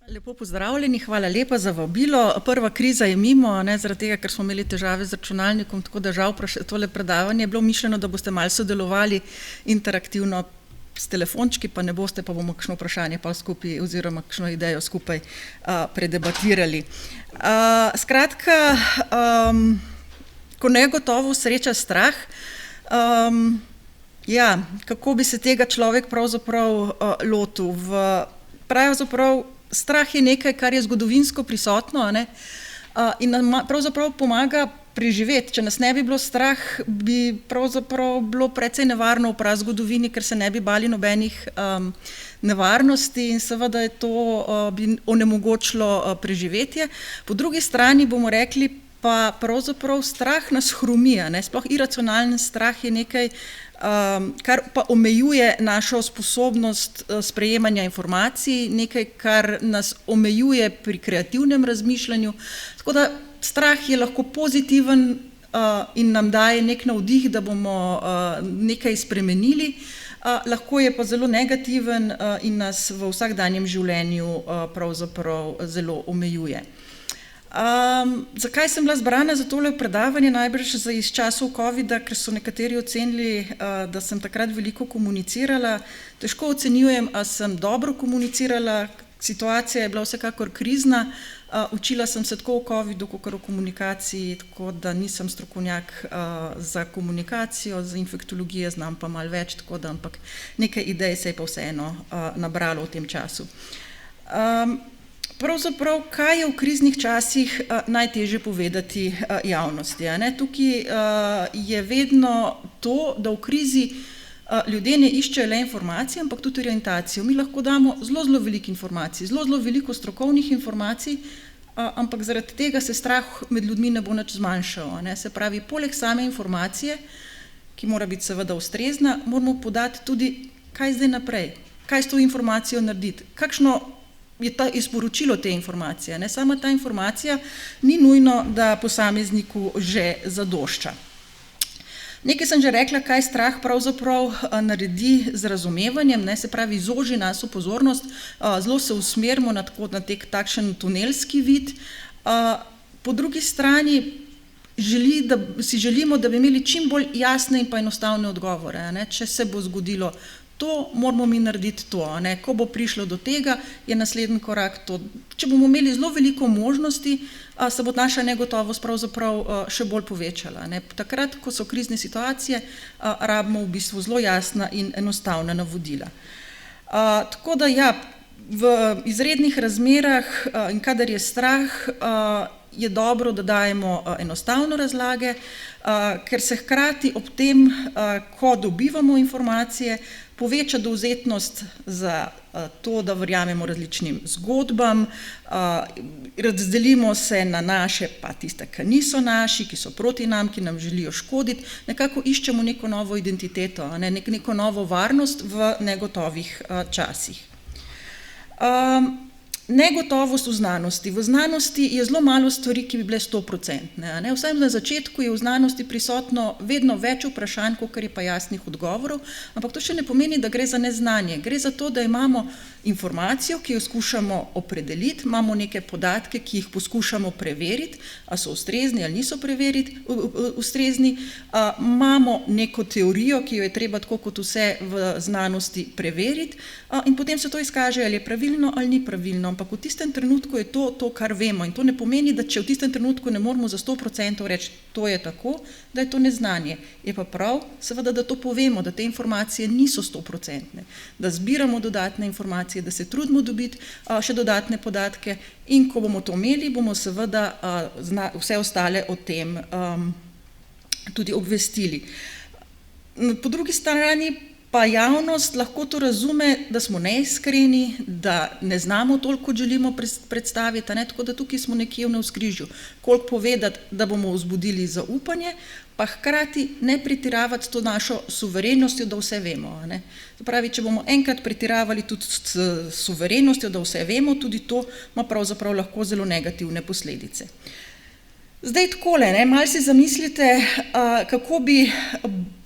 Lepo pozdravljeni, hvala lepa za vabilo. Prva kriza je mimo, zaradi tega, ker smo imeli težave z računalnikom, tako da žal tole predavanje je bilo mišljeno, da boste malo sodelovali interaktivno s telefončki, pa ne boste, pa bomo kakšno vprašanje pa skupaj oziroma kakšno idejo skupaj predebatirali. Skratka, ko negotovo sreča strah, kako bi se tega človek pravzaprav lotil? Pravzaprav strah je nekaj, kar je zgodovinsko prisotno, in nam pravzaprav pomaga preživeti. Če nas ne bi bilo strah, bi pravzaprav bilo precej nevarno v prazgodovini, ker se ne bi bali nobenih nevarnosti in seveda je to bi onemogočilo preživetje. Po drugi strani bomo rekli, pa pravzaprav strah nas hromi, sploh iracionalen strah je nekaj, kar pa omejuje našo sposobnost sprejemanja informacij, nekaj, kar nas omejuje pri kreativnem razmišljanju. Tako da strah je lahko pozitiven in nam daje nek navdih, da bomo nekaj spremenili, lahko je pa zelo negativen in nas v vsakdanjem življenju pravzaprav zelo omejuje. Zakaj sem bila zbrana za tole predavanje? Najbrž iz časov covida, ker so nekateri ocenili, da sem takrat veliko komunicirala. Težko ocenjujem, a sem dobro komunicirala, situacija je bila vsekakor krizna, učila sem se tako o covidu, kakor o komunikaciji, tako da nisem strokovnjak za komunikacijo, za infektologijo znam pa malo več, tako da, ampak nekaj idej se je pa vseeno nabralo v tem času. Pravzaprav, kaj je v kriznih časih najtežje povedati javnosti? Tukaj je vedno to, da v krizi ljudje ne iščejo le informacije, ampak tudi orientacijo. Mi lahko damo zelo veliko informacij, zelo veliko strokovnih informacij, ampak zaradi tega se strah med ljudmi ne bo nič zmanjšal. Se pravi, poleg same informacije, ki mora biti seveda ustrezna, moramo podati tudi, kaj zdaj naprej, kaj s to informacijo narediti, kakšno je sporočilo te informacije. Sama ta informacija ni nujno, da posamezniku že zadošča. Nekaj sem že rekla, kaj strah pravzaprav naredi z razumevanjem, se pravi, zoži našo pozornost, zelo se usmerimo na takšen tunelski vid. Po drugi strani si želimo, da bi imeli čim bolj jasne in pa enostavne odgovore. Če se bo zgodilo to, moramo mi narediti to. Ko bo prišlo do tega, je naslednji korak to. Če bomo imeli zelo veliko možnosti, se bo naša negotovost pravzaprav še bolj povečala. Takrat, ko so krizne situacije, rabimo v bistvu zelo jasna in enostavna navodila. Tako da v izrednih razmerah in kadar je strah, je dobro, da dajemo enostavne razlage, ker se hkrati ob tem, ko dobivamo informacije, poveča dovzetnost za to, da verjamemo različnim zgodbam, razdelimo se na naše, pa tiste, ki niso naši, ki so proti nam, ki nam želijo škoditi, nekako iščemo neko novo identiteto, neko novo varnost v negotovih časih. Negotovost v znanosti. V znanosti je zelo malo stvari, ki bi bile 100%. Vsaj na začetku je v znanosti prisotno vedno več vprašanj, kakor je pa jasnih odgovorov, ampak to še ne pomeni, da gre za neznanje. Gre za to, da imamo informacijo, ki jo skušamo opredeliti, imamo neke podatke, ki jih poskušamo preveriti, a so ustrezni ali niso ustrezni, imamo neko teorijo, ki jo je treba tako kot vse v znanosti preveriti in potem se to izkaže, ali je pravilno ali ni pravilno. Ampak v tistem trenutku je to, kar vemo. In to ne pomeni, da če v tistem trenutku ne moramo za 100% reči, to je tako, da je to neznanje. Je pa prav, seveda, da to povemo, da te informacije niso 100%, da zbiramo dodatne informacije, da se trudimo dobiti še dodatne podatke in ko bomo to imeli, bomo seveda vse ostale o tem tudi obvestili. Po drugi strani pa javnost lahko to razume, da smo neiskreni, da ne znamo toliko, kot želimo predstaviti, tako da tukaj smo nekje v navzkrižju. Koliko povedati, da bomo vzbudili zaupanje, pa hkrati ne pretiravati s to našo suverenostjo, da vse vemo. To pravi, če bomo enkrat pretiravali tudi s suverenostjo, da vse vemo, tudi to ima pravzaprav lahko zelo negativne posledice. Zdaj takole, malo si zamislite, kako bi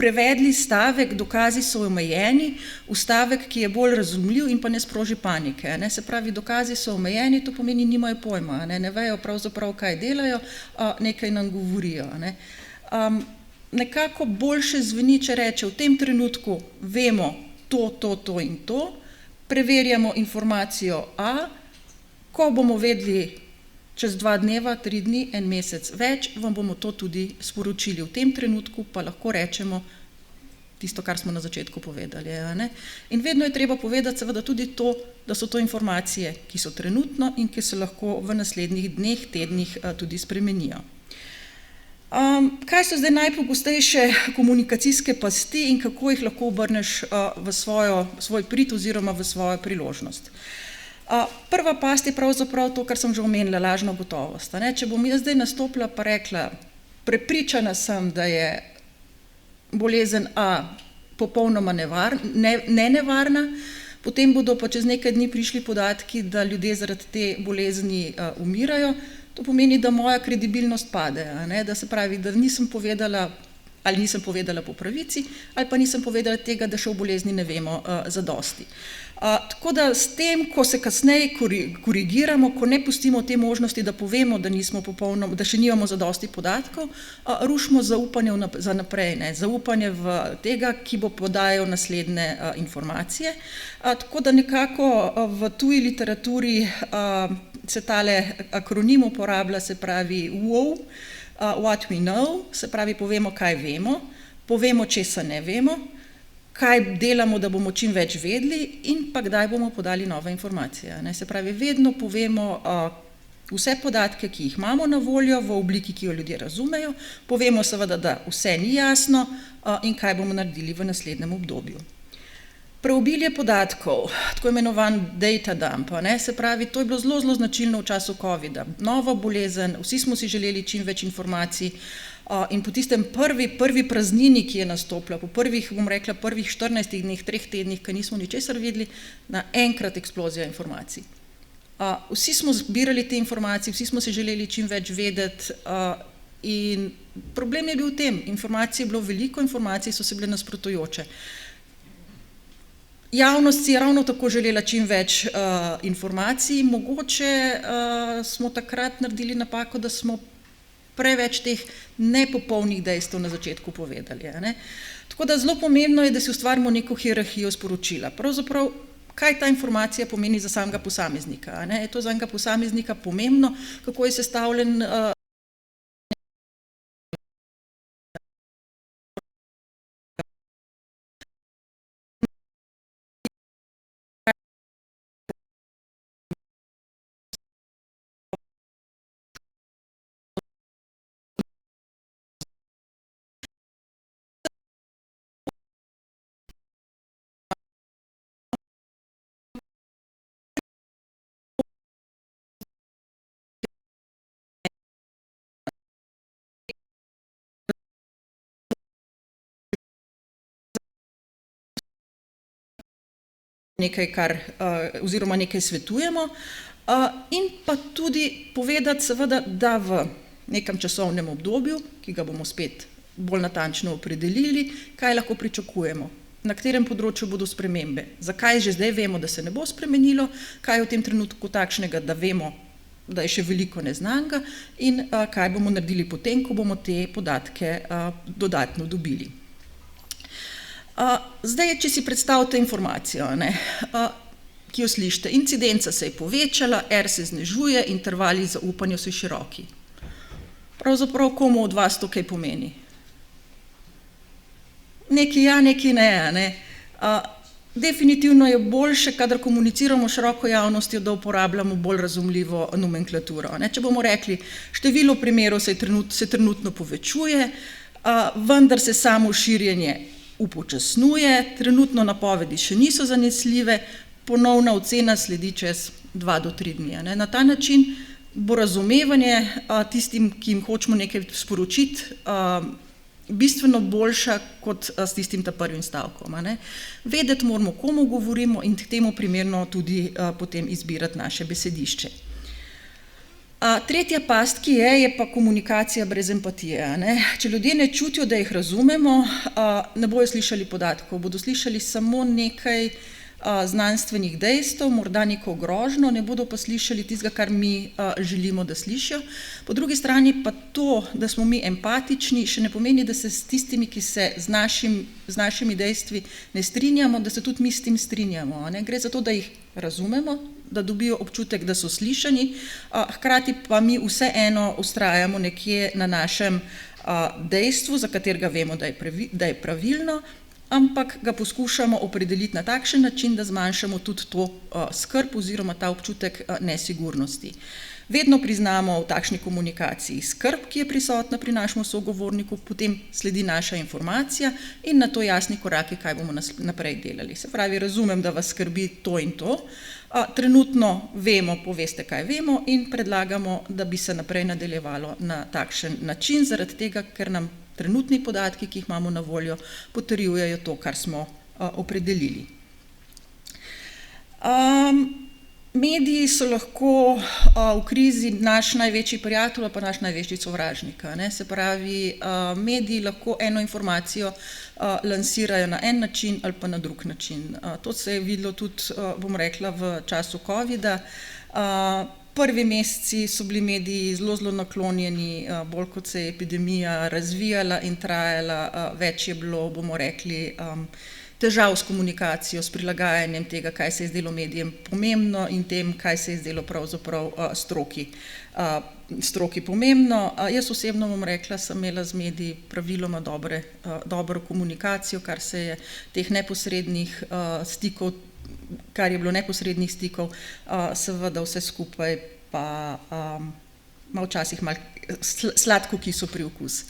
prevedli stavek, dokazi so omejeni, v stavek, ki je bolj razumljiv in pa ne sproži panike. Se pravi, dokazi so omejeni, to pomeni, nimajo pojma, ne vejo pravzaprav, kaj delajo, nekaj nam govorijo. Nekako boljše zveni, če reče, v tem trenutku vemo to in to, preverjamo informacijo A, ko bomo vedeli čez 2 dneva, 3 dni, 1 mesec več, vam bomo to tudi sporočili. V tem trenutku pa lahko rečemo tisto, kar smo na začetku povedali. In vedno je treba povedati seveda tudi to, da so to informacije, ki so trenutno in ki se lahko v naslednjih dneh, tednih tudi spremenijo. Kaj so zdaj najpogostejše komunikacijske pasti in kako jih lahko obrneš v svoj prid oziroma v svojo priložnost? Prva past je pravzaprav to, kar sem že omenila, lažna gotovost. Če bom jaz zdaj nastopila pa rekla, prepričana sem, da je bolezen A popolnoma nenevarna, potem bodo pa čez nekaj dni prišli podatki, da ljudje zaradi te bolezni umirajo, to pomeni, da moja kredibilnost pade, da se pravi, da nisem povedala po pravici, ali pa nisem povedala tega, da še o bolezni ne vemo zadosti. Tako da s tem, ko se kasneje korigiramo, ko ne pustimo te možnosti, da povemo, da še nimamo zadosti podatkov, rušimo zaupanje za naprej, zaupanje v tega, ki bo podajal naslednje informacije. Tako da nekako v tuji literaturi se tale akronim uporablja, se pravi WOW, what we know, se pravi povemo, kaj vemo, povemo, česa ne vemo, kaj delamo, da bomo čim več vedeli in pa kdaj bomo podali nove informacije. Se pravi, vedno povemo vse podatke, ki jih imamo na voljo v obliki, ki jo ljudje razumejo, povemo seveda, da vse ni jasno in kaj bomo naredili v naslednjem obdobju. Preobilje podatkov, tako imenovan data dump, se pravi, to je bilo zelo značilno v času covida. Nova bolezen, vsi smo si želeli čim več informacij in po tistem prvi praznini, ki je nastopila, po prvih 14 dneh, 3 tednih, ki nismo ničesar vedeli, naenkrat eksplozija informacij. Vsi smo zbirali te informacije, vsi smo si želeli čim več vedeti in problem je bil v tem, informacij je bilo veliko, informacije so se bile nasprotujoče. Javnost si je ravno tako želela čim več informacij, mogoče smo takrat naredili napako, da smo preveč teh nepopolnih dejstev na začetku povedali. Tako da zelo pomembno je, da si ustvarimo neko hierarhijo sporočila. Pravzaprav, kaj ta informacija pomeni za samega posameznika? Je to za samega posameznika pomembno, kako je sestavljen oziroma nekaj svetujemo in pa tudi povedati seveda, da v nekem časovnem obdobju, ki ga bomo spet bolj natančno opredelili, kaj lahko pričakujemo, na katerem področju bodo spremembe, zakaj že zdaj vemo, da se ne bo spremenilo, kaj je v tem trenutku takšnega, da vemo, da je še veliko neznanega in kaj bomo naredili potem, ko bomo te podatke dodatno dobili. Zdaj, če si predstavite informacijo, ki jo slišite, incidenca se je povečala, R se znižuje, intervali zaupanja so široki. Pravzaprav komu od vas to kaj pomeni? Nekaj ja, nekaj ne. Definitivno je boljše, kadar komuniciramo s široko javnostjo, da uporabljamo bolj razumljivo nomenklaturo. Če bomo rekli, število primerov se trenutno povečuje, vendar se samo širjenje upočasnjuje, trenutno napovedi še niso zanesljive, ponovna ocena sledi čez 2 do 3 dni. Na ta način bo razumevanje tistim, ki jim hočemo nekaj sporočiti, bistveno boljša kot s tistim prvim stavkom. Vedeti moramo, komu govorimo in k temu primerno tudi potem izbirati naše besedišče. Tretja past, ki je pa komunikacija brez empatije. Če ljudje ne čutijo, da jih razumemo, ne bojo slišali podatkov, bodo slišali samo nekaj znanstvenih dejstev, morda neko grožnjo, ne bodo pa slišali tistega, kar mi želimo, da slišijo. Po drugi strani pa to, da smo mi empatični, še ne pomeni, da se s tistimi, ki se z našimi dejstvi ne strinjamo, da se tudi mi s tem strinjamo. Gre za to, da jih razumemo, da dobijo občutek, da so slišani, hkrati pa mi vseeno vztrajamo nekje na našem dejstvu, za katerega vemo, da je pravilno, ampak ga poskušamo opredeliti na takšen način, da zmanjšamo tudi to skrb oziroma ta občutek nesigurnosti. Vedno priznamo v takšni komunikaciji skrb, ki je prisotna pri našem sogovorniku, potem sledi naša informacija in na to jasni koraki, kaj bomo naprej delali. Se pravi, razumem, da vas skrbi to in to, trenutno vemo, poveste, kaj vemo in predlagamo, da bi se naprej nadaljevalo na takšen način, zaradi tega, ker nam trenutni podatki, ki jih imamo na voljo, potrjujejo to, kar smo opredelili. Mediji so lahko v krizi naš največji prijatelj pa naš največji sovražnik. Se pravi, mediji lahko eno informacijo lansirajo na en način ali pa na drug način. To se je videlo tudi, bom rekla, v času covida. Prvi meseci so bili mediji zelo naklonjeni, bolj kot se je epidemija razvijala in trajala, več je bilo, bomo rekli, težav s komunikacijo, s prilagajanjem tega, kaj se je zdelo medijem pomembno in tem, kaj se je zdelo pravzaprav stroki pomembno. Jaz osebno bom rekla, sem imela z mediji praviloma dobro komunikacijo, kar se je teh neposrednih stikov, kar je bilo neposrednih stikov, seveda vse skupaj pa ima včasih malo sladko-kisel priokus.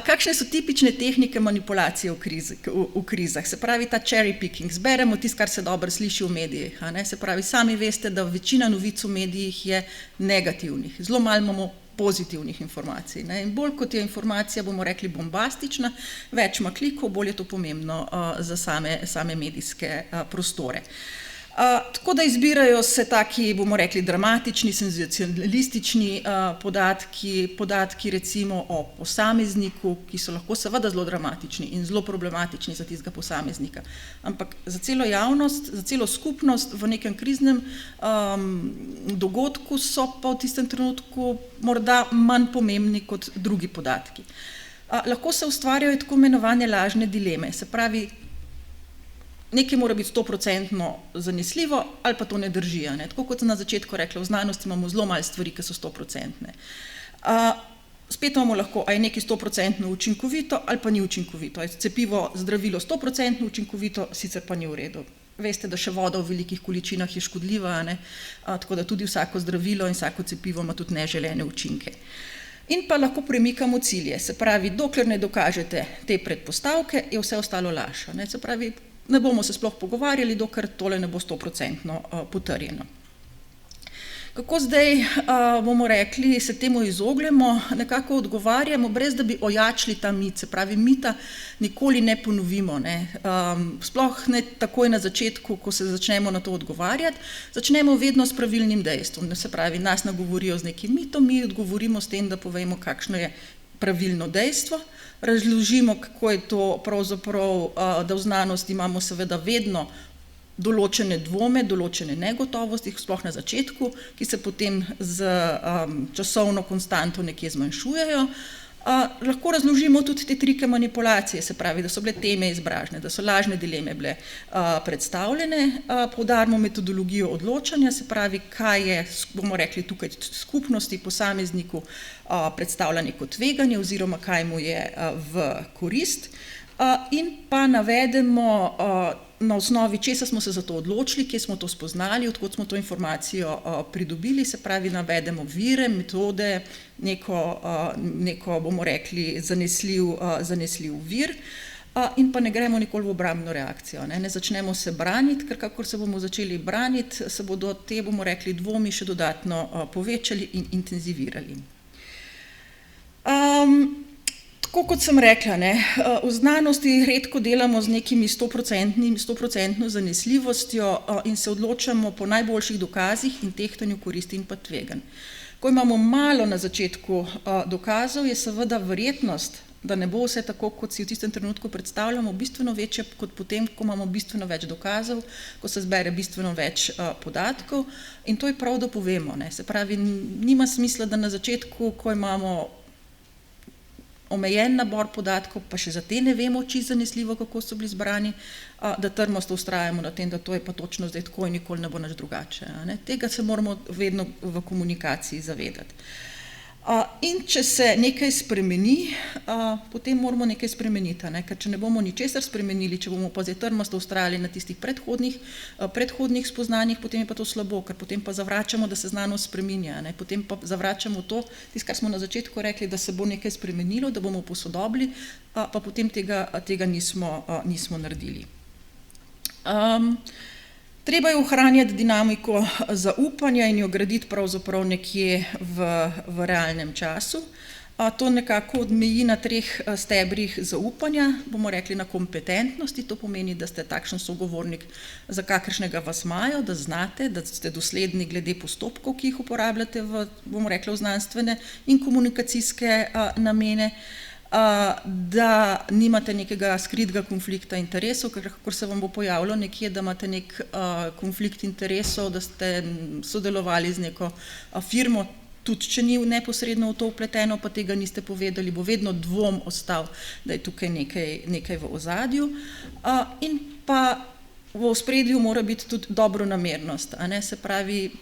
Kakšne so tipične tehnike manipulacije v krizah? Se pravi, ta cherry picking, zberemo tisto, kar se dobro sliši v medijih. Se pravi, sami veste, da večina novic v medijih je negativnih, zelo malo imamo pozitivnih informacij. In bolj kot je informacija, bomo rekli, bombastična, več ima klikov, bolj je to pomembno za same medijske prostore. Tako da izbirajo se taki, bomo rekli, dramatični, senzacionalistični podatki recimo o posamezniku, ki so lahko seveda zelo dramatični in zelo problematični za tistega posameznika. Ampak za celo javnost, za celo skupnost v nekem kriznem dogodku so pa v tistem trenutku morda manj pomembni kot drugi podatki. Lahko se ustvarjajo tako imenovane lažne dileme, se pravi, nekaj mora biti 100% zanesljivo ali pa to ne drži. Tako kot sem na začetku rekla, v znanosti imamo zelo malo stvari, ki so 100%. Spet imamo lahko, a je nekaj 100% učinkovito ali pa ni učinkovito. Je cepivo, zdravilo 100% učinkovito, sicer pa ni v redu. Veste, da še voda v velikih količinah je škodljiva, tako da tudi vsako zdravilo in vsako cepivo ima tudi neželene učinke. In pa lahko premikamo cilje, se pravi, dokler ne dokažete te predpostavke, je vse ostalo laž. Se pravi, ne bomo se sploh pogovarjali, dokler tole ne bo 100% potrjeno. Kako zdaj, bomo rekli, se temu izognemo, nekako odgovarjamo, brez da bi ojačili ta mit, se pravi, mita nikoli ne ponovimo. Sploh ne takoj na začetku, ko se začnemo na to odgovarjati, začnemo vedno s pravilnim dejstvom. Se pravi, nas nagovorijo z nekim mitom, mi odgovorimo s tem, da povemo, kakšno je pravilno dejstvo, razložimo, kako je to pravzaprav, da v znanosti imamo seveda vedno določene dvome, določene negotovosti, sploh na začetku, ki se potem z časovno konstanto nekje zmanjšujejo. Lahko razložimo tudi te trike manipulacije, se pravi, da so bile teme izbražene, da so lažne dileme bile predstavljene, poudarimo metodologijo odločanja, se pravi, kaj je, bomo rekli tukaj, skupnosti, posamezniku predstavlja neko tveganje oziroma kaj mu je v korist. In pa navedemo, na osnovi česa smo se za to odločili, kje smo to spoznali, odkot smo to informacijo pridobili, se pravi, navedemo vire, metode, neko bomo rekli, zanesljiv vir, in pa ne gremo nikoli v obrambno reakcijo. Ne začnemo se braniti, ker kakor se bomo začeli braniti, se bodo te, bomo rekli, dvomi še dodatno povečali in intenzivirali. Tako kot sem rekla, v znanosti redko delamo z nekimi 100% zanesljivostjo in se odločamo po najboljših dokazih in tehtanju koristi in pa tveganj. Ko imamo malo na začetku dokazov, je seveda verjetnost, da ne bo vse tako, kot si v tistem trenutku predstavljamo, bistveno večja kot potem, ko imamo bistveno več dokazov, ko se zbere bistveno več podatkov, in to je prav, da povemo, ne. Se pravi, nima smisla, da na začetku, ko imamo omejen nabor podatkov, pa še za te ne vemo čisto zanesljivo, kako so bili zbrani, da trmasto vztrajamo na tem, da to je pa točno zdaj tako in nikoli ne bo nič drugače, a ne. Tega se moramo vedno v komunikaciji zavedati. In če se nekaj spremeni, potem moramo nekaj spremeniti, ne? Ker če ne bomo ničesar spremenili, če bomo pa zdaj trmasto vztrajali na tistih predhodnih spoznanjih, potem je pa to slabo, ker potem pa zavračamo, da se znanost spreminja, ne? Potem pa zavračamo to, tisto, kar smo na začetku rekli, da se bo nekaj spremenilo, da bomo posodobili, pa potem tega nismo naredili. Treba je ohranjati dinamiko zaupanja in jo graditi pravzaprav nekje v realnem času. To nekako odmeji na 3 stebrih zaupanja, bomo rekli na kompetentnosti, to pomeni, da ste takšen sogovornik, za kakršnega vas imajo, da znate, da ste dosledni glede postopkov, ki jih uporabljate bomo rekli, v znanstvene in komunikacijske namene, da nimate nekega skritega konflikta interesov, ker se vam bo pojavilo nekje, da imate nek konflikt interesov, da ste sodelovali z neko firmo, tudi če ni neposredno v to vpleteno, pa tega niste povedali, bo vedno dvom ostal, da je tukaj nekaj v ozadju. In pa v ospredju mora biti tudi dobronamernost, a ne, se pravi,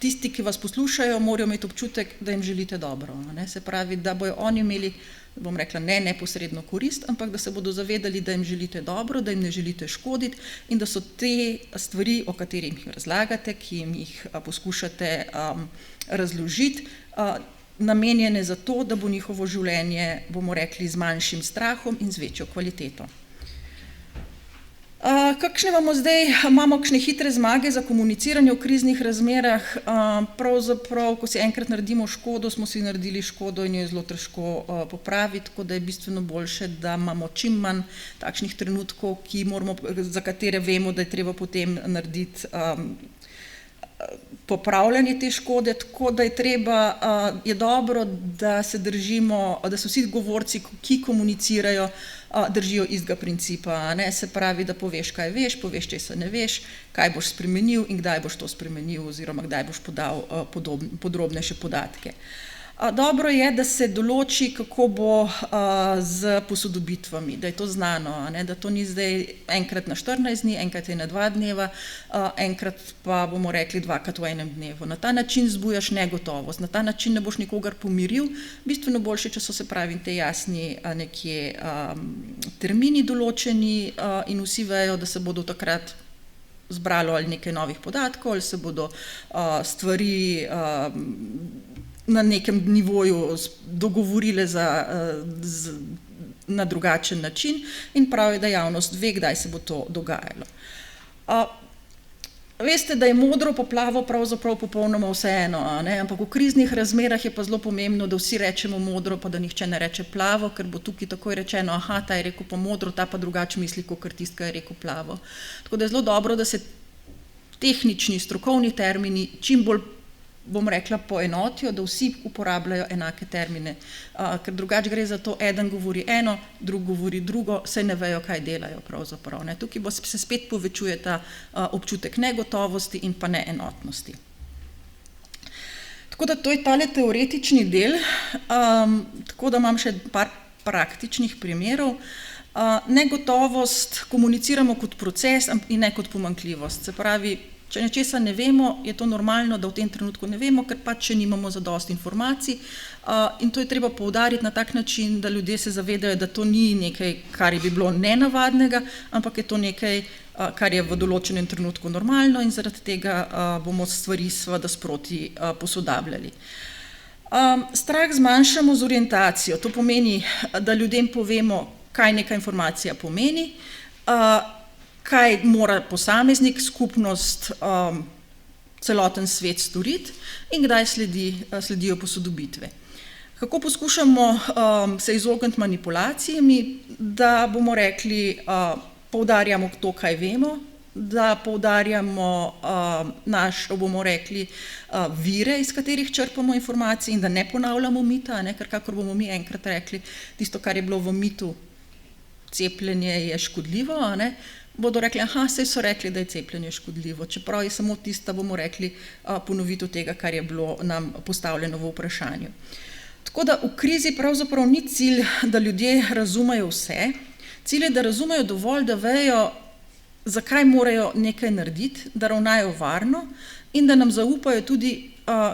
tisti, ki vas poslušajo, morajo imeti občutek, da jim želite dobro, a ne, se pravi, da bojo oni imeli, bom rekla, ne neposredno korist, ampak da se bodo zavedali, da jim želite dobro, da jim ne želite škoditi in da so te stvari, o katerih jih razlagate, ki jim jih poskušate razložiti, namenjene za to, da bo njihovo življenje, bomo rekli, z manjšim strahom in z večjo kvaliteto. Imamo kakšne hitre zmage za komuniciranje v kriznih razmerah? Pravzaprav, ko si enkrat naredimo škodo, smo si naredili škodo in jo je zelo težko popraviti, tako da je bistveno boljše, da imamo čim manj takšnih trenutkov, za katere vemo, da je treba potem narediti popravljanje te škode, tako da je dobro, da se držimo, da se vsi govorci, ki komunicirajo, držijo istega principa, ne, se pravi, da poveš, kaj veš, poveš, česa ne veš, kaj boš spremenil in kdaj boš to spremenil oziroma kdaj boš podal podrobnejše podatke. Dobro je, da se določi, kako bo z posodobitvami, da je to znano, ne, da to ni zdaj enkrat na 14 dni, enkrat je na 2 dneva, enkrat pa bomo rekli 2-krat v enem dnevu. Na ta način zbujaš negotovost, na ta način ne boš nikogar pomiril, bistveno boljše, če so, se pravi, te jasni nekje termini določeni in vsi vejo, da se bodo takrat zbralo ali nekaj novih podatkov ali se bodo stvari na nekem nivoju dogovorile na drugačen način in prav je, da javnost ve, kdaj se bo to dogajalo. Veste, da je modro poplavo pravzaprav popolnoma vseeno, ne? Ampak v kriznih razmerah je pa zelo pomembno, da vsi rečemo modro, pa da nihče ne reče plavo, ker bo tukaj takoj rečeno, aha, ta je rekel pa modro, ta pa drugače misli, kakor tisti, ki je rekel plavo. Tako da je zelo dobro, da se tehnični, strokovni termini čim bolj, bom rekla, poenotijo, da vsi uporabljajo enake termine, ker drugače gre za to, eden govori eno, drug govori drugo, saj ne vejo, kaj delajo pravzaprav, ne. Tukaj se spet povečuje ta občutek negotovosti in pa neenotnosti. Tako da to je tale teoretični del, tako da imam še par praktičnih primerov. Negotovost komuniciramo kot proces in ne kot pomanjkljivost, se pravi, če nečesa ne vemo, je to normalno, da v tem trenutku ne vemo, ker pač še nimamo zadosti informacij in to je treba poudariti na tak način, da ljudje se zavedajo, da to ni nekaj, kar bi bilo nenavadnega, ampak je to nekaj, kar je v določenem trenutku normalno in zaradi tega bomo stvari seveda sproti posodabljali. Strah zmanjšamo z orientacijo, to pomeni, da ljudem povemo, kaj neka informacija pomeni, kaj mora posameznik, skupnost, celoten svet storiti in kdaj sledijo posodobitve. Kako poskušamo se izogniti manipulacijami, da bomo rekli, poudarjamo to, kaj vemo, da poudarjamo bomo rekli, vire, iz katerih črpamo informacije in da ne ponavljamo mita, ker kakor bomo mi enkrat rekli, tisto, kar je bilo v mitu, cepljenje je škodljivo, bodo rekli, saj so rekli, da je cepljenje škodljivo, čeprav je samo tista, bomo rekli, ponovitev tega, kar je bilo nam postavljeno v vprašanju. Tako da v krizi pravzaprav ni cilj, da ljudje razumejo vse, cilj je, da razumejo dovolj, da vejo, zakaj morajo nekaj narediti, da ravnajo varno in da nam zaupajo tudi,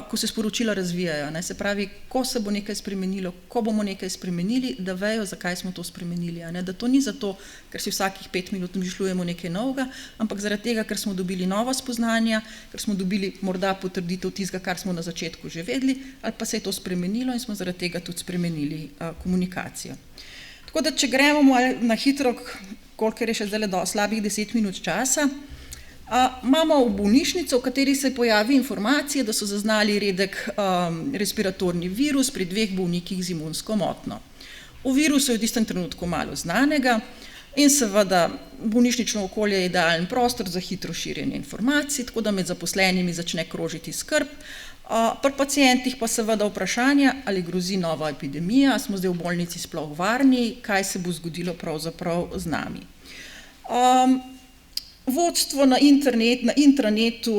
ko se sporočila razvijajo. Se pravi, ko se bo nekaj spremenilo, ko bomo nekaj spremenili, da vejo, zakaj smo to spremenili. Da to ni zato, ker si vsakih 5 minut mišljujemo nekaj novega, ampak zaradi tega, ker smo dobili nova spoznanja, ker smo dobili morda potrditev tistega, kar smo na začetku že vedeli, ali pa se je to spremenilo in smo zaradi tega tudi spremenili komunikacijo. Tako da, če gremo na hitro, kolikor je še zdaj slabih 10 minut časa, imamo v bolnišnico, v kateri se pojavi informacija, da so zaznali redek respiratorni virus pri 2 bolnikih z imunsko motnjo. O virusu je v tistem trenutku malo znanega in seveda bolnišnično okolje je idealen prostor za hitro širjenje informacij, tako da med zaposlenimi začne krožiti skrb, pri pacientih pa seveda vprašanja, ali grozi nova epidemija, smo zdaj v bolnici sploh varni, kaj se bo zgodilo pravzaprav z nami. Vodstvo na intranetu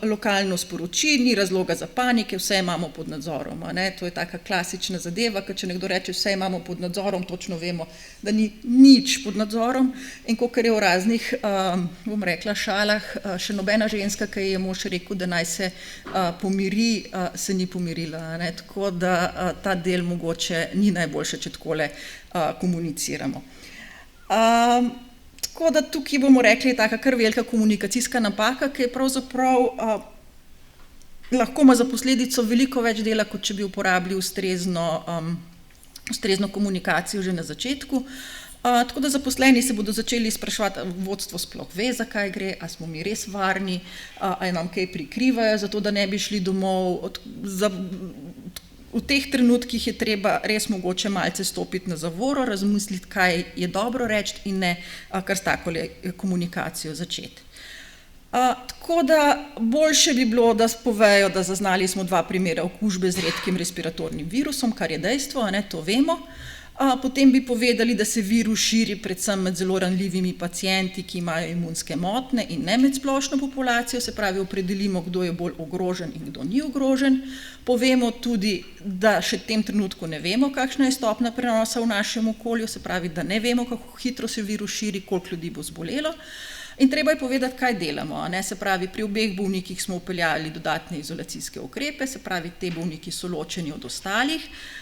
lokalno sporoči, ni razloga za panike, vse imamo pod nadzorom. To je taka klasična zadeva, ker če nekdo reče, vse imamo pod nadzorom, točno vemo, da ni nič pod nadzorom. In kakor je v raznih, bom rekla, šalah, še nobena ženska, ki je mož rekel, da naj se pomiri, se ni pomirila. Tako da ta del mogoče ni najboljše, če takole komuniciramo. Tako da tukaj bomo rekli, je taka kar velika komunikacijska napaka, ki je pravzaprav lahko ima za posledico veliko več dela, kot če bi uporabili ustrezno komunikacijo že na začetku. Tako da zaposleni se bodo začeli spraševati, vodstvo sploh ve, zakaj gre, a smo mi res varni, ali nam kaj prikrivajo, zato da ne bi šli domov. V teh trenutkih je treba res mogoče malce stopiti na zavoro, razmisliti, kaj je dobro reči in ne kar s takole komunikacijo začeti. Tako da boljše bi bilo, da povejo, da zaznali smo 2 primera okužbe z redkim respiratornim virusom, kar je dejstvo, to vemo. Potem bi povedali, da se virus širi predvsem med zelo ranljivimi pacienti, ki imajo imunske motnje in ne med splošno populacijo, se pravi, opredelimo, kdo je bolj ogrožen in kdo ni ogrožen. Povemo tudi, da še v tem trenutku ne vemo, kakšna je stopnja prenosa v našem okolju, se pravi, da ne vemo, kako hitro se virus širi, koliko ljudi bo zbolelo. In treba je povedati, kaj delamo. Se pravi, pri obeh bolnikih smo vpeljali dodatne izolacijske ukrepe, se pravi, te bolniki so ločeni od ostalih,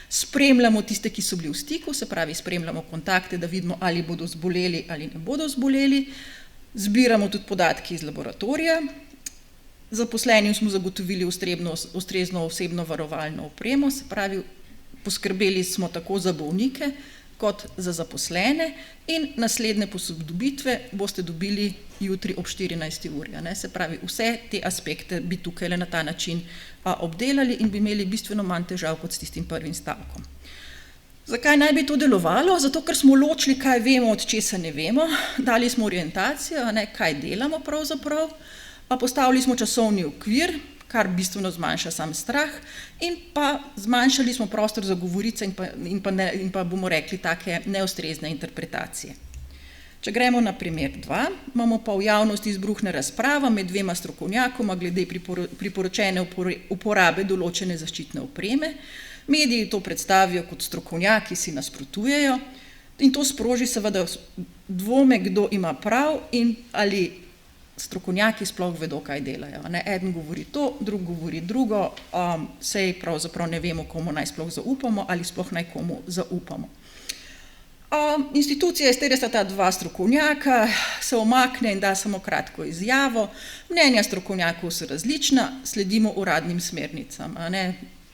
spremljamo tiste, ki so bili v stiku, se pravi, spremljamo kontakte, da vidimo, ali bodo zboleli ali ne bodo zboleli, zbiramo tudi podatke iz laboratorija, zaposlenim smo zagotovili ustrezno osebno varovalno opremo, se pravi, poskrbeli smo tako za bolnike, kot za zaposlene in naslednje posodobitve boste dobili jutri ob 14. uri. Se pravi, vse te aspekte bi tukaj na ta način obdelali in bi imeli bistveno manj težav kot s tistim prvim stavkom. Zakaj naj bi to delovalo? Zato, ker smo ločili, kaj vemo, od česa ne vemo, dali smo orientacijo, kaj delamo pravzaprav, postavili smo časovni okvir, kar bistveno zmanjša sam strah, in pa zmanjšali smo prostor za govorice in pa bomo rekli take neustrezne interpretacije. Če gremo na primer 2, imamo pa v javnosti izbruhne razprava med 2 strokovnjakoma glede priporočene uporabe določene zaščitne opreme. Mediji to predstavijo kot strokovnjaki, si nasprotujejo in to sproži seveda dvome, kdo ima prav in ali strokovnjaki sploh vedo, kaj delajo. Eden govori to, drug govori drugo, sej pravzaprav ne vemo, komu naj sploh zaupamo ali sploh naj komu zaupamo. Institucija, iz katere sta ta 2 strokovnjaka, se omakne in da samo kratko izjavo. Mnenja strokovnjakov so različna, sledimo uradnim smernicam.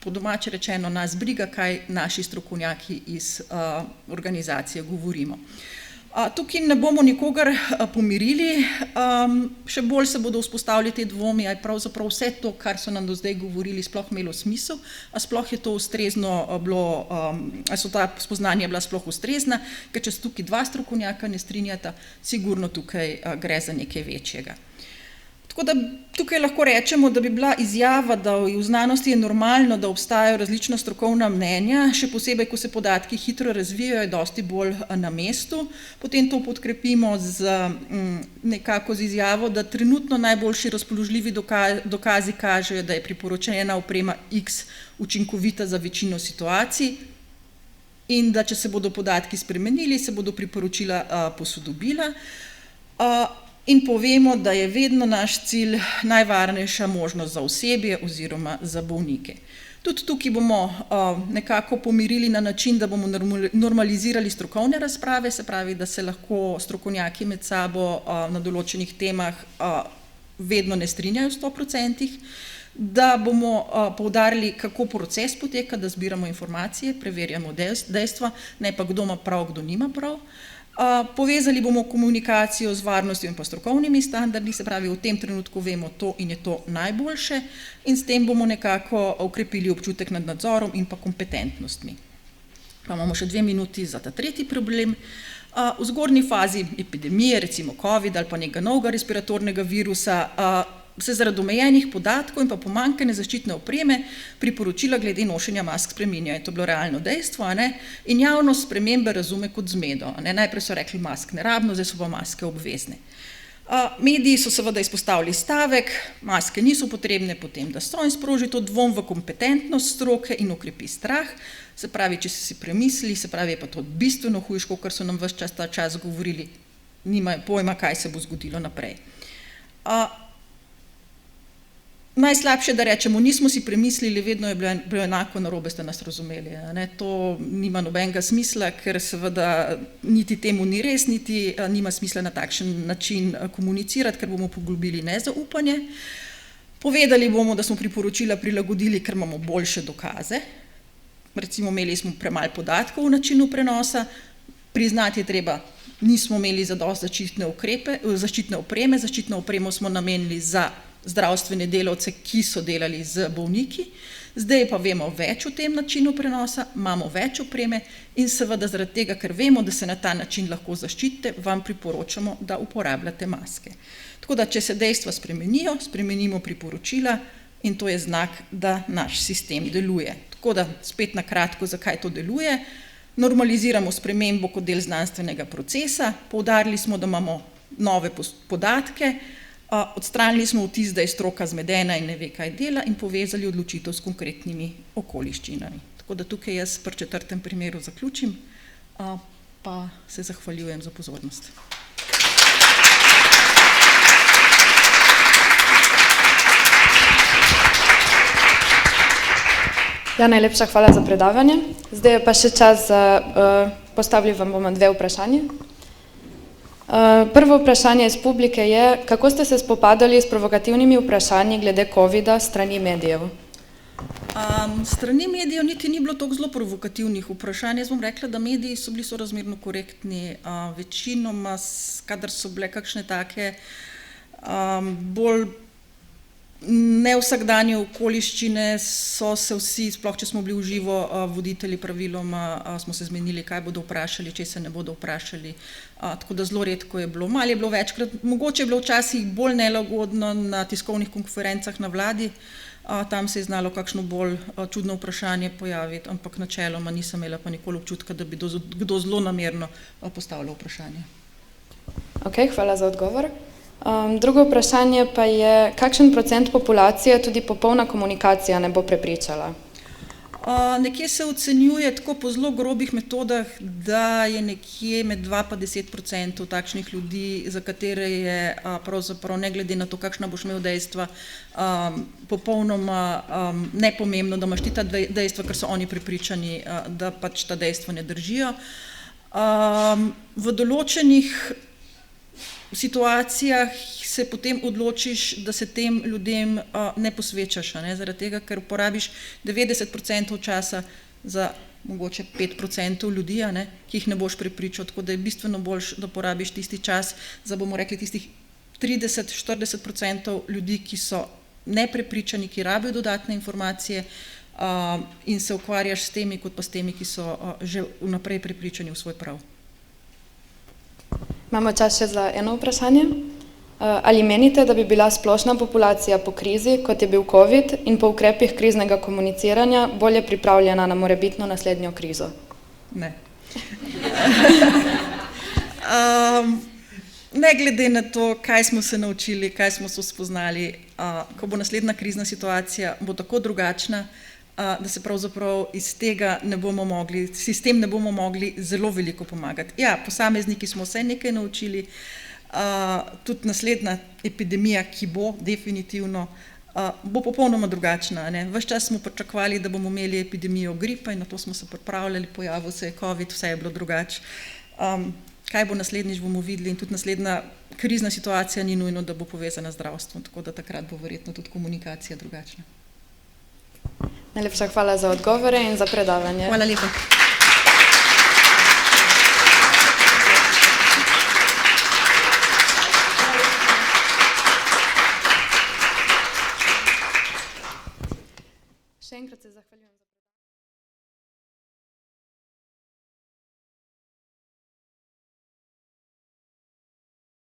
Po domače rečeno, nas briga, kaj naši strokovnjaki iz organizacije govorimo. Tukaj ne bomo nikogar pomirili, še bolj se bodo vzpostavili te dvomi, ali pravzaprav vse to, kar so nam do zdaj govorili, sploh imelo smisel, a sploh je to ustrezno bilo, ali so ta spoznanja bila sploh ustrezna, ker če se tukaj dva strokovnjaka ne strinjata, sigurno tukaj gre za nekaj večjega. Tako da tukaj lahko rečemo, da bi bila izjava, da v znanosti je normalno, da obstajajo različna strokovna mnenja, še posebej, ko se podatki hitro razvijajo, je dosti bolj na mestu. Potem to podkrepimo nekako z izjavo, da trenutno najboljši razpoložljivi dokazi kažejo, da je priporočena oprema X učinkovita za večino situacij in da če se bodo podatki spremenili, se bodo priporočila posodobila. In povemo, da je vedno naš cilj najvarnejša možnost za osebje oziroma za bolnike. Tudi tukaj bomo nekako pomirili na način, da bomo normalizirali strokovne razprave, se pravi, da se lahko strokovnjaki med sabo na določenih temah vedno ne strinjajo 100%, da bomo poudarili, kako proces poteka, da zbiramo informacije, preverjamo dejstva, ne pa kdo ima prav, kdo nima prav. Povezali bomo komunikacijo z varnostjo in pa strokovnimi standardi, se pravi, v tem trenutku vemo to in je to najboljše in s tem bomo nekako okrepili občutek nad nadzorom in pa kompetentnostmi. Pa imamo še 2 minuti za ta tretji problem. V zgornji fazi epidemije, recimo COVID ali pa nekega novega respiratornega virusa, se zaradi omejenih podatkov in pa pomanjkanja zaščitne opreme priporočila glede nošenja mask spreminjajo. To je bilo realno dejstvo, in javnost spremembe razume kot zmedo. Najprej so rekli, mask ne rabimo, zdaj so pa maske obvezne. Mediji so seveda izpostavili stavek, maske niso potrebne, potem da so in sproži to dvom v kompetentnost stroke in okrepi strah. Se pravi, če si premislili, se pravi, je pa to bistveno hujško, kar so nam ves čas ta čas govorili, nimajo pojma, kaj se bo zgodilo naprej. Najslabše, da rečemo, nismo si premislili, vedno je bilo enako narobe, ste nas razumeli. To nima nobenega smisla, ker seveda niti temu ni res, niti nima smisla na takšen način komunicirati, ker bomo poglobili nezaupanje. Povedali bomo, da smo priporočila prilagodili, ker imamo boljše dokaze. Recimo, imeli smo premalo podatkov v načinu prenosa, priznati je treba, nismo imeli zadosti zaščitne opreme, zaščitno opremo smo namenili za zdravstvene delavce, ki so delali z bolniki. Zdaj pa vemo več o tem načinu prenosa, imamo več opreme in seveda zaradi tega, ker vemo, da se na ta način lahko zaščitite, vam priporočamo, da uporabljate maske. Tako da, če se dejstva spremenijo, spremenimo priporočila in to je znak, da naš sistem deluje. Tako da, spet na kratko, zakaj to deluje. Normaliziramo spremembo kot del znanstvenega procesa, poudarili smo, da imamo nove podatke, odstranili smo vtis, da je stroka zmedena in ne ve, kaj dela in povezali odločitev s konkretnimi okoliščinami. Tako da tukaj jaz pri 4. primeru zaključim, pa se zahvaljujem za pozornost. Ja, najlepša hvala za predavanje. Zdaj je pa še čas za, postavili vam bomo 2 vprašanje. Prvo vprašanje iz publike je, kako ste se spopadali s provokativnimi vprašanji glede COVID-a strani medijev? Strani medijev niti ni bilo toliko zelo provokativnih vprašanj. Jaz bom rekla, da mediji so bili sorazmerno korektni. Večinoma, kadar so bile kakšne take bolj nevsakdanje okoliščine, so se vsi, sploh če smo bili v živo, voditelji praviloma, smo se zmenili, kaj bodo vprašali, če se ne bodo vprašali. Tako da zelo redko je bilo. Malo je bilo večkrat, mogoče je bilo včasih bolj nelagodno na tiskovnih konferencah na vladi, tam se je znalo kakšno bolj čudno vprašanje pojaviti, ampak načeloma nisem imela pa nikoli občutka, da bi kdo zelo namerno postavljal vprašanje. Ok, hvala za odgovor. Drugo vprašanje pa je, kakšen procent populacije tudi popolna komunikacija ne bo prepričala? Nekje se ocenjuje tako po zelo grobih metodah, da je nekje med 2 pa 10% takšnih ljudi, za katere je pravzaprav ne glede na to, kakšna boš imel dejstva, popolnoma nepomembno, da imaš ti ta dejstva, ker so oni prepričani, da pač ta dejstva ne držijo. V določenih situacijah se potem odločiš, da se tem ljudem ne posvečaš, zaradi tega, ker porabiš 90% časa za mogoče 5% ljudi, ki jih ne boš prepričal, tako da je bistveno boljš, da porabiš tisti čas za, bomo rekli, tistih 30-40% ljudi, ki so neprepričani, ki rabijo dodatne informacije in se ukvarjaš s temi, kot pa s temi, ki so že vnaprej prepričani v svoj prav. Imamo čas še za eno vprašanje. Ali menite, da bi bila splošna populacija po krizi, kot je bil COVID, in po ukrepih kriznega komuniciranja bolje pripravljena na morebitno naslednjo krizo? Ne. Ne glede na to, kaj smo se naučili, kaj smo se spoznali, ko bo naslednja krizna situacija, bo tako drugačna, da se pravzaprav iz tega ne bomo mogli, sistem ne bomo mogli zelo veliko pomagati. Ja, posamezniki smo vse nekaj naučili, tudi naslednja epidemija, ki bo definitivno, bo popolnoma drugačna. Ves čas smo pričakovali, da bomo imeli epidemijo gripe in na to smo se pripravljali, pojavil se je COVID, vse je bilo drugače. Kaj bo naslednjič, bomo videli, in tudi naslednja krizna situacija ni nujno, da bo povezana z zdravstvom, tako da takrat bo verjetno tudi komunikacija drugačna. Najlepša hvala za odgovore in za predavanje. Hvala lepa. Še enkrat se zahvaljujem.